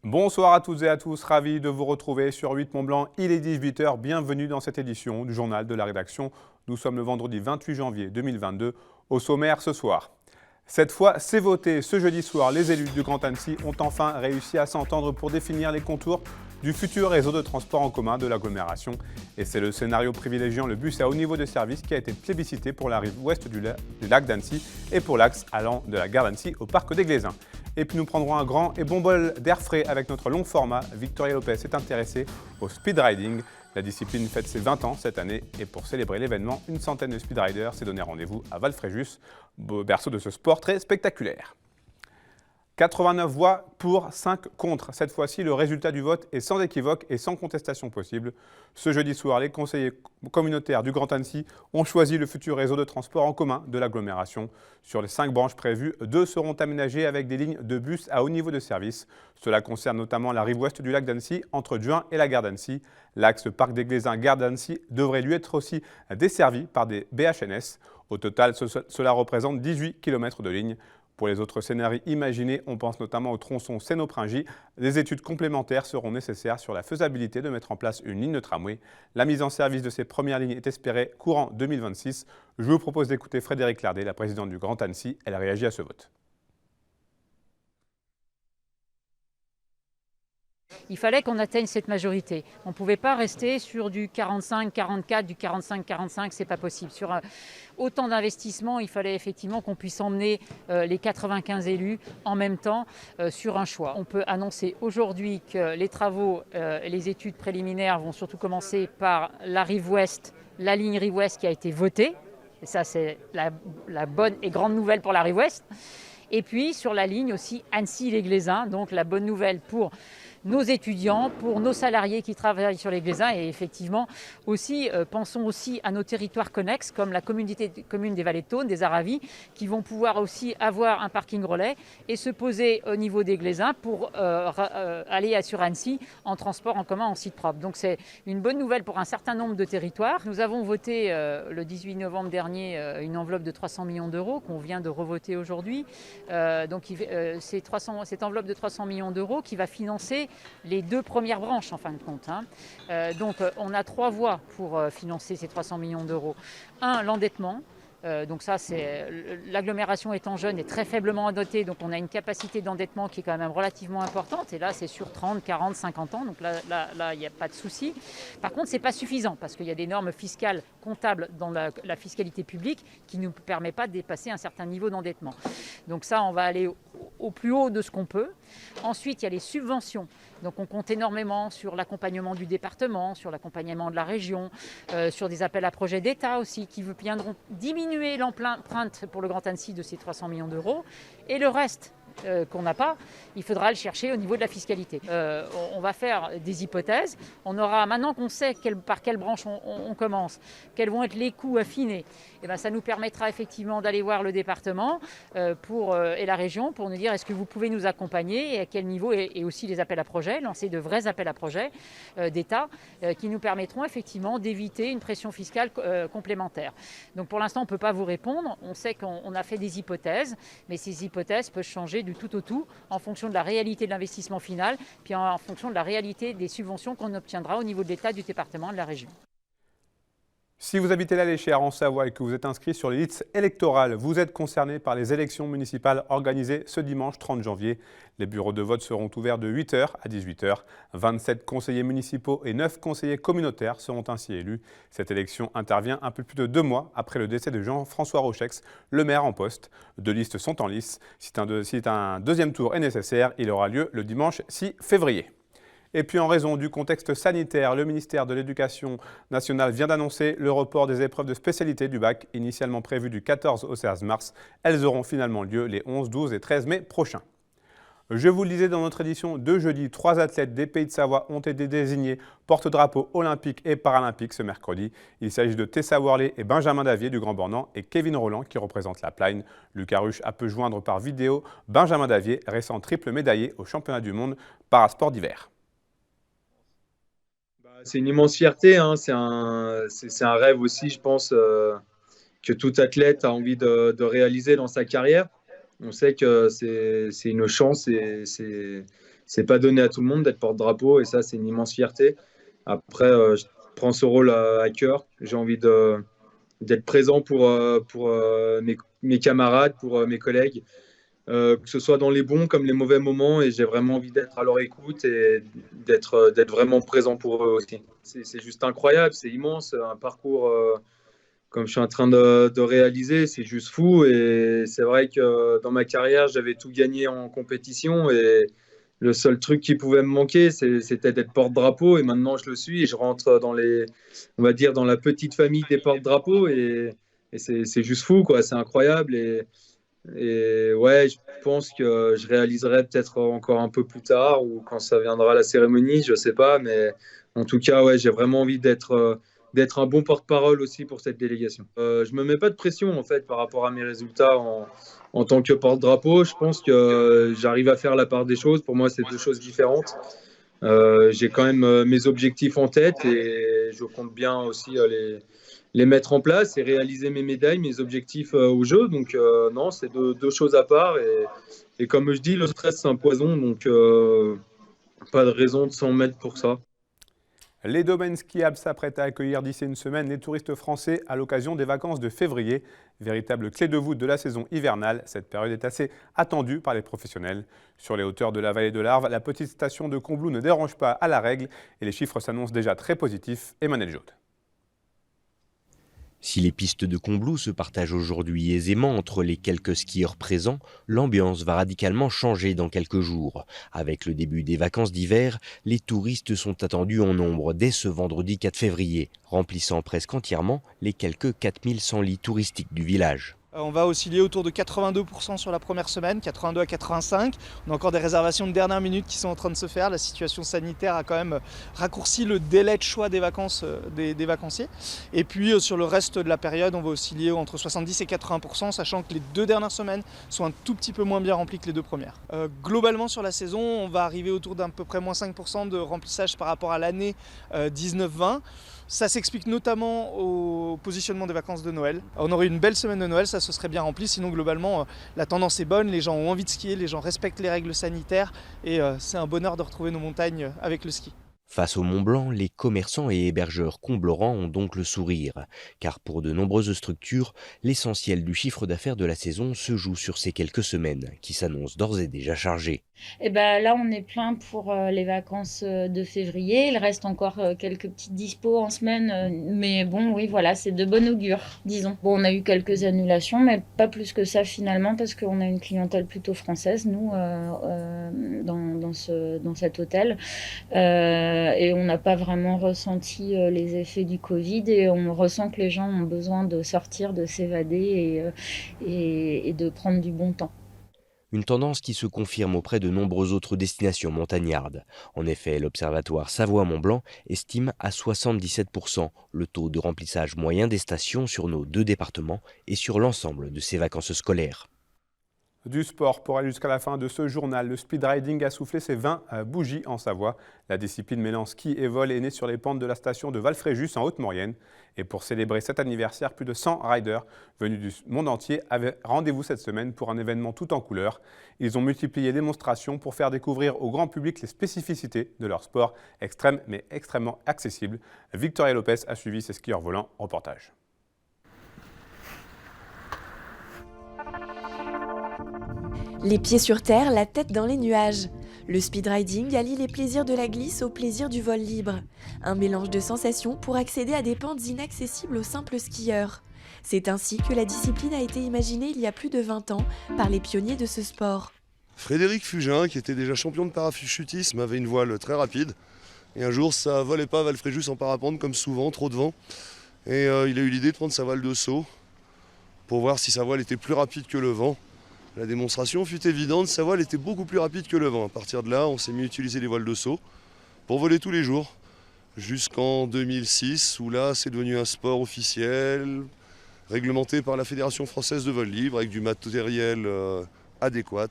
Bonsoir à toutes et à tous, ravi de vous retrouver sur 8 Mont-Blanc. Il est 18 h, bienvenue dans cette édition du journal de la rédaction. Nous sommes le vendredi 28 janvier 2022. Au sommaire ce soir. Cette fois, c'est voté. Ce jeudi soir, les élus du Grand Annecy ont enfin réussi à s'entendre pour définir les contours du futur réseau de transport en commun de l'agglomération. Et c'est le scénario privilégiant le bus à haut niveau de service qui a été plébiscité pour la rive ouest du lac d'Annecy et pour l'axe allant de la gare d'Annecy au parc des Glaisins. Et puis nous prendrons un grand et bon bol d'air frais avec notre long format. Victoria Lopez s'est intéressée au speed riding. La discipline fête ses 20 ans cette année et pour célébrer l'événement, une centaine de speedriders s'est donné rendez-vous à Valfréjus, berceau de ce sport très spectaculaire. 89 voix pour, 5 contre. Cette fois-ci, le résultat du vote est sans équivoque et sans contestation possible. Ce jeudi soir, les conseillers communautaires du Grand Annecy ont choisi le futur réseau de transport en commun de l'agglomération. Sur les 5 branches prévues, 2 seront aménagées avec des lignes de bus à haut niveau de service. Cela concerne notamment la rive ouest du lac d'Annecy, entre Duin et la gare d'Annecy. L'axe Parc des Glaisins, gare d'Annecy devrait lui être aussi desservi par des BHNS. Au total, cela représente 18 km de ligne. Pour les autres scénarios imaginés, on pense notamment au tronçon Seine-Pringy. Des études complémentaires seront nécessaires sur la faisabilité de mettre en place une ligne de tramway. La mise en service de ces premières lignes est espérée courant 2026. Je vous propose d'écouter Frédérique Lardet, la présidente du Grand Annecy. Elle réagit à ce vote. Il fallait qu'on atteigne cette majorité. On ne pouvait pas rester sur du 45-44, du 45-45, c'est pas possible. Sur autant d'investissements, il fallait effectivement qu'on puisse emmener les 95 élus en même temps sur un choix. On peut annoncer aujourd'hui que les travaux et les études préliminaires vont surtout commencer par la rive ouest, la ligne rive ouest qui a été votée. Et ça, c'est la bonne et grande nouvelle pour la rive ouest. Et puis sur la ligne aussi Annecy-les-Glaisins, donc la bonne nouvelle pour nos étudiants, pour nos salariés qui travaillent sur les Glaisins et effectivement aussi, pensons aussi à nos territoires connexes comme la communauté commune des Vallées de Thône, des Aravis, qui vont pouvoir aussi avoir un parking relais et se poser au niveau des Glaisins pour aller sur Annecy en transport en commun en site propre. Donc c'est une bonne nouvelle pour un certain nombre de territoires. Nous avons voté le 18 novembre dernier une enveloppe de 300 millions d'euros qu'on vient de revoter aujourd'hui. Cette enveloppe de 300 millions d'euros qui va financer les 2 premières branches en fin de compte. Donc on a 3 voies pour financer ces 300 millions d'euros. Un, l'endettement. Donc ça, c'est l'agglomération étant jeune et très faiblement endotée, donc on a une capacité d'endettement qui est quand même relativement importante. Et là, c'est sur 30, 40, 50 ans, donc là, il n'y a pas de souci. Par contre, ce n'est pas suffisant parce qu'il y a des normes fiscales comptables dans la fiscalité publique qui ne nous permettent pas de dépasser un certain niveau d'endettement. Donc ça, on va aller au plus haut de ce qu'on peut. Ensuite, il y a les subventions. Donc on compte énormément sur l'accompagnement du département, sur l'accompagnement de la région, sur des appels à projets d'État aussi qui viendront diminuer l'empreinte pour le Grand Annecy de ces 300 millions d'euros. Et le reste qu'on n'a pas, il faudra le chercher au niveau de la fiscalité. On va faire des hypothèses. On aura, maintenant qu'on sait par quelle branche on commence, quels vont être les coûts affinés, et bien ça nous permettra effectivement d'aller voir le département et la région pour nous dire est-ce que vous pouvez nous accompagner et à quel niveau, et aussi les appels à projets, lancer de vrais appels à projets d'État qui nous permettront effectivement d'éviter une pression fiscale complémentaire. Donc pour l'instant, on ne peut pas vous répondre. On sait qu'on a fait des hypothèses, mais ces hypothèses peuvent changer du tout au tout en fonction de la réalité de l'investissement final, puis en fonction de la réalité des subventions qu'on obtiendra au niveau de l'État, du département et de la région. Si vous habitez la Léchère en Savoie et que vous êtes inscrit sur les listes électorales, vous êtes concerné par les élections municipales organisées ce dimanche 30 janvier. Les bureaux de vote seront ouverts de 8 h à 18 h. 27 conseillers municipaux et 9 conseillers communautaires seront ainsi élus. Cette élection intervient un peu plus de 2 mois après le décès de Jean-François Rochex, le maire en poste. 2 listes sont en lice. Si un deuxième tour est nécessaire, il aura lieu le dimanche 6 février. Et puis en raison du contexte sanitaire, le ministère de l'Éducation nationale vient d'annoncer le report des épreuves de spécialité du bac, initialement prévues du 14 au 16 mars. Elles auront finalement lieu les 11, 12 et 13 mai prochains. Je vous le disais dans notre édition de jeudi, 3 athlètes des Pays de Savoie ont été désignés porte-drapeau olympique et paralympique ce mercredi. Il s'agit de Tessa Worley et Benjamin Davier du Grand Bornand et Kevin Roland qui représente la Plaine. Lucas Ruche a pu joindre par vidéo Benjamin Davier, récent triple médaillé au championnat du monde parasport d'hiver. C'est une immense fierté, hein. C'est un rêve aussi, je pense, que tout athlète a envie de réaliser dans sa carrière. On sait que c'est une chance et c'est pas donné à tout le monde d'être porte-drapeau et ça, c'est une immense fierté. Après, je prends ce rôle à cœur. J'ai envie d'être présent pour mes camarades, pour mes collègues, que ce soit dans les bons comme les mauvais moments. Et j'ai vraiment envie d'être à leur écoute et d'être vraiment présent pour eux aussi. C'est juste incroyable, c'est immense, un parcours comme je suis en train de réaliser, c'est juste fou. Et c'est vrai que dans ma carrière, j'avais tout gagné en compétition et le seul truc qui pouvait me manquer, c'était d'être porte-drapeau. Et maintenant, je le suis et je rentre on va dire, dans la petite famille des porte-drapeaux. Et c'est juste fou, quoi. C'est incroyable. Et ouais, je pense que je réaliserai peut-être encore un peu plus tard ou quand ça viendra la cérémonie, je sais pas. Mais en tout cas, ouais, j'ai vraiment envie d'être un bon porte-parole aussi pour cette délégation. Je me mets pas de pression en fait par rapport à mes résultats en tant que porte-drapeau. Je pense que j'arrive à faire la part des choses. Pour moi, c'est deux choses différentes. J'ai quand même mes objectifs en tête et je compte bien aussi les mettre en place et réaliser mes médailles, mes objectifs au jeu. Donc non, c'est deux choses à part. Et comme je dis, le stress, c'est un poison. Donc pas de raison de s'en mettre pour ça. Les domaines skiables s'apprêtent à accueillir d'ici une semaine les touristes français à l'occasion des vacances de février. Véritable clé de voûte de la saison hivernale, cette période est assez attendue par les professionnels. Sur les hauteurs de la vallée de l'Arve, la petite station de Combloux ne dérange pas à la règle et les chiffres s'annoncent déjà très positifs. Emmanuel Jaude. Si les pistes de Combloux se partagent aujourd'hui aisément entre les quelques skieurs présents, l'ambiance va radicalement changer dans quelques jours. Avec le début des vacances d'hiver, les touristes sont attendus en nombre dès ce vendredi 4 février, remplissant presque entièrement les quelques 4100 lits touristiques du village. On va osciller autour de 82% sur la première semaine, 82 à 85. On a encore des réservations de dernière minute qui sont en train de se faire. La situation sanitaire a quand même raccourci le délai de choix des vacances des vacanciers. Et puis sur le reste de la période, on va osciller entre 70 et 80%, sachant que les 2 dernières semaines sont un tout petit peu moins bien remplies que les 2 premières. Globalement sur la saison, on va arriver autour d'à peu près moins 5% de remplissage par rapport à l'année 19-20. Ça s'explique notamment au positionnement des vacances de Noël. On aurait une belle semaine de Noël, ça se serait bien rempli. Sinon, globalement, la tendance est bonne. Les gens ont envie de skier, les gens respectent les règles sanitaires. Et c'est un bonheur de retrouver nos montagnes avec le ski. Face au Mont-Blanc, les commerçants et hébergeurs comblerans ont donc le sourire. Car pour de nombreuses structures, l'essentiel du chiffre d'affaires de la saison se joue sur ces quelques semaines, qui s'annoncent d'ores et déjà chargées. Et ben là, on est plein pour les vacances de février. Il reste encore quelques petites dispos en semaine. Mais bon, oui, voilà, c'est de bon augure, disons. Bon, on a eu quelques annulations, mais pas plus que ça finalement, parce qu'on a une clientèle plutôt française, nous, dans cet hôtel. Et on n'a pas vraiment ressenti les effets du Covid. Et on ressent que les gens ont besoin de sortir, de s'évader et de prendre du bon temps. Une tendance qui se confirme auprès de nombreuses autres destinations montagnardes. En effet, l'Observatoire Savoie-Mont-Blanc estime à 77% le taux de remplissage moyen des stations sur nos 2 départements et sur l'ensemble de ces vacances scolaires. Du sport pour aller jusqu'à la fin de ce journal. Le speed riding a soufflé ses 20 bougies en Savoie. La discipline mêlant ski et vol est née sur les pentes de la station de Val-Fréjus en Haute-Maurienne. Et pour célébrer cet anniversaire, plus de 100 riders venus du monde entier avaient rendez-vous cette semaine pour un événement tout en couleurs. Ils ont multiplié les démonstrations pour faire découvrir au grand public les spécificités de leur sport extrême mais extrêmement accessible. Victoria Lopez a suivi ces skieurs volants. Reportage. Les pieds sur terre, la tête dans les nuages. Le speed riding allie les plaisirs de la glisse au plaisir du vol libre. Un mélange de sensations pour accéder à des pentes inaccessibles aux simples skieurs. C'est ainsi que la discipline a été imaginée il y a plus de 20 ans par les pionniers de ce sport. Frédéric Fugin, qui était déjà champion de parachutisme, avait une voile très rapide. Et un jour, ça volait pas à Val-Fréjus en parapente, comme souvent, trop de vent. Et il a eu l'idée de prendre sa voile de saut pour voir si sa voile était plus rapide que le vent. La démonstration fut évidente, sa voile était beaucoup plus rapide que le vent. À partir de là, on s'est mis à utiliser les voiles de saut pour voler tous les jours. Jusqu'en 2006, où là, c'est devenu un sport officiel, réglementé par la Fédération française de vol libre, avec du matériel adéquat.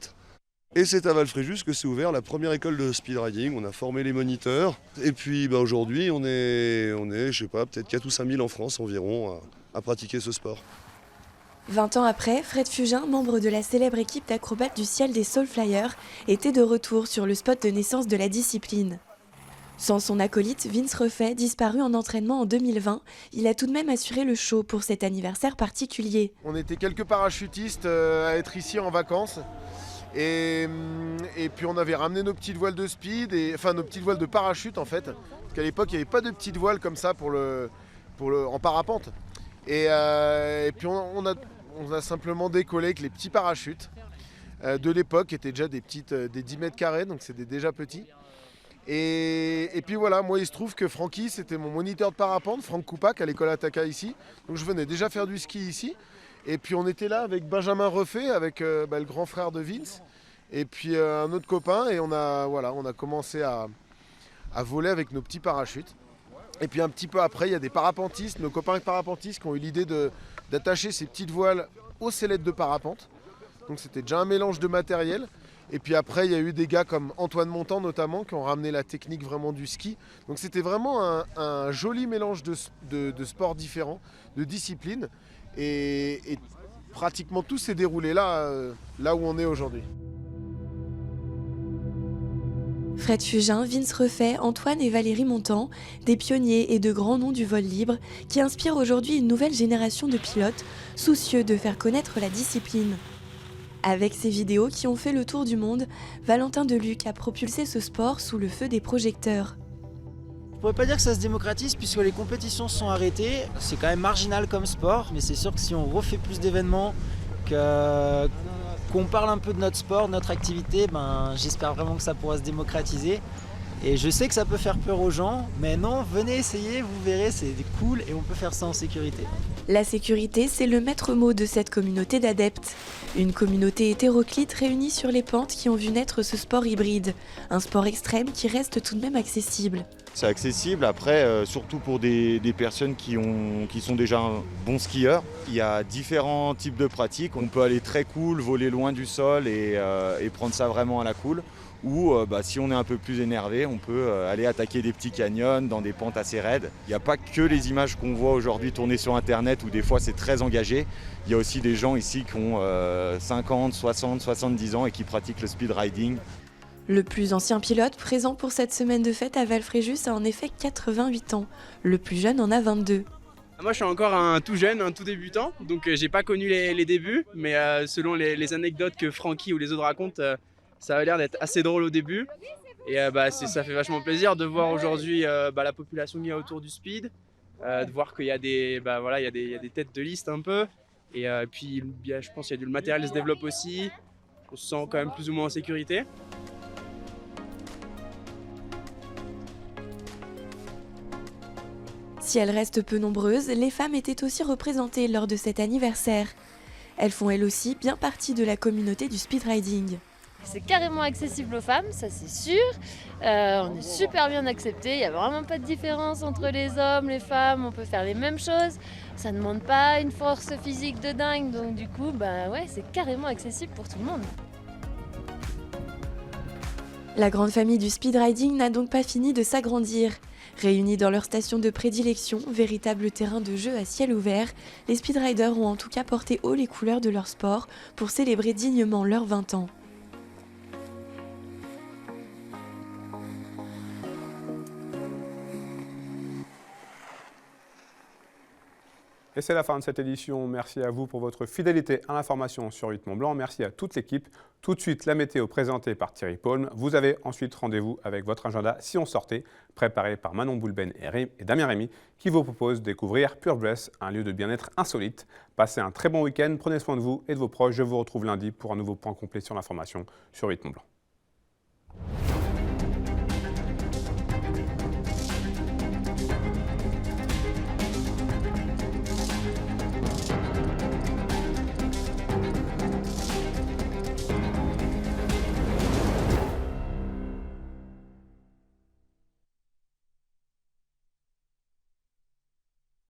Et c'est à Val-Fréjus que s'est ouvert la première école de speed riding. On a formé les moniteurs. Et puis aujourd'hui, on est je sais pas, peut-être 4 ou 5 000 en France environ à pratiquer ce sport. 20 ans après, Fred Fugin, membre de la célèbre équipe d'acrobates du ciel des Soulflyers, était de retour sur le spot de naissance de la discipline. Sans son acolyte, Vince Refait, disparu en entraînement en 2020, il a tout de même assuré le show pour cet anniversaire particulier. On était quelques parachutistes à être ici en vacances. Et puis on avait ramené nos petites voiles de speed, nos petites voiles de parachute en fait. Parce qu'à l'époque, il n'y avait pas de petites voiles comme ça en parapente. Et puis on a simplement décollé avec les petits parachutes de l'époque, qui étaient déjà des 10 mètres carrés, donc c'était déjà petit. Et puis voilà, moi il se trouve que Francky, c'était mon moniteur de parapente, Franck Koupak à l'école Ataka ici. Donc je venais déjà faire du ski ici. Et puis on était là avec Benjamin Refait, avec le grand frère de Vince. Et puis un autre copain, et on a commencé à voler avec nos petits parachutes. Et puis un petit peu après, il y a des parapentistes, nos copains parapentistes qui ont eu l'idée d'attacher ces petites voiles aux sellettes de parapente. Donc c'était déjà un mélange de matériel. Et puis après, il y a eu des gars comme Antoine Montant notamment qui ont ramené la technique vraiment du ski. Donc c'était vraiment un joli mélange de sports différents, de disciplines. Et pratiquement tout s'est déroulé là où on est aujourd'hui. Fred Fugin, Vince Refait, Antoine et Valérie Montant, des pionniers et de grands noms du vol libre qui inspirent aujourd'hui une nouvelle génération de pilotes soucieux de faire connaître la discipline. Avec ces vidéos qui ont fait le tour du monde, Valentin Deluc a propulsé ce sport sous le feu des projecteurs. Je pourrais pas dire que ça se démocratise puisque les compétitions sont arrêtées. C'est quand même marginal comme sport, mais c'est sûr que si on refait plus d'événements, qu'on parle un peu de notre sport, de notre activité, j'espère vraiment que ça pourra se démocratiser. Et je sais que ça peut faire peur aux gens, mais non, venez essayer, vous verrez, c'est cool et on peut faire ça en sécurité. La sécurité, c'est le maître mot de cette communauté d'adeptes. Une communauté hétéroclite réunie sur les pentes qui ont vu naître ce sport hybride. Un sport extrême qui reste tout de même accessible. C'est accessible, après, surtout pour des personnes qui sont déjà bons skieurs. Il y a différents types de pratiques. On peut aller très cool, voler loin du sol et prendre ça vraiment à la cool. Ou si on est un peu plus énervé, on peut aller attaquer des petits canyons dans des pentes assez raides. Il n'y a pas que les images qu'on voit aujourd'hui tournées sur Internet où des fois c'est très engagé. Il y a aussi des gens ici qui ont 50, 60, 70 ans et qui pratiquent le speed riding. Le plus ancien pilote présent pour cette semaine de fête à Val-Fréjus a en effet 88 ans. Le plus jeune en a 22. Moi je suis encore un tout jeune, un tout débutant, donc j'ai pas connu les débuts, mais selon les anecdotes que Francky ou les autres racontent, ça a l'air d'être assez drôle au début. Et ça fait vachement plaisir de voir aujourd'hui la population qui est autour du speed, de voir qu'il y a des têtes de liste un peu. Et puis je pense que le matériel se développe aussi, on se sent quand même plus ou moins en sécurité. Si elles restent peu nombreuses, les femmes étaient aussi représentées lors de cet anniversaire. Elles font elles aussi bien partie de la communauté du speedriding. C'est carrément accessible aux femmes, ça c'est sûr. On est super bien acceptés, il n'y a vraiment pas de différence entre les hommes, les femmes, on peut faire les mêmes choses. Ça ne demande pas une force physique de dingue, donc du coup, c'est carrément accessible pour tout le monde. La grande famille du speedriding n'a donc pas fini de s'agrandir. Réunis dans leur station de prédilection, véritable terrain de jeu à ciel ouvert, les speedriders ont en tout cas porté haut les couleurs de leur sport pour célébrer dignement leurs 20 ans. Et c'est la fin de cette édition. Merci à vous pour votre fidélité à l'information sur 8 Mont Blanc. Merci à toute l'équipe. Tout de suite, la météo présentée par Thierry Paulme. Vous avez ensuite rendez-vous avec votre agenda Si on sortait, préparé par Manon Boulben et Damien Rémy, qui vous propose de découvrir Pure Breath, un lieu de bien-être insolite. Passez un très bon week-end, prenez soin de vous et de vos proches. Je vous retrouve lundi pour un nouveau point complet sur l'information sur 8 Mont Blanc.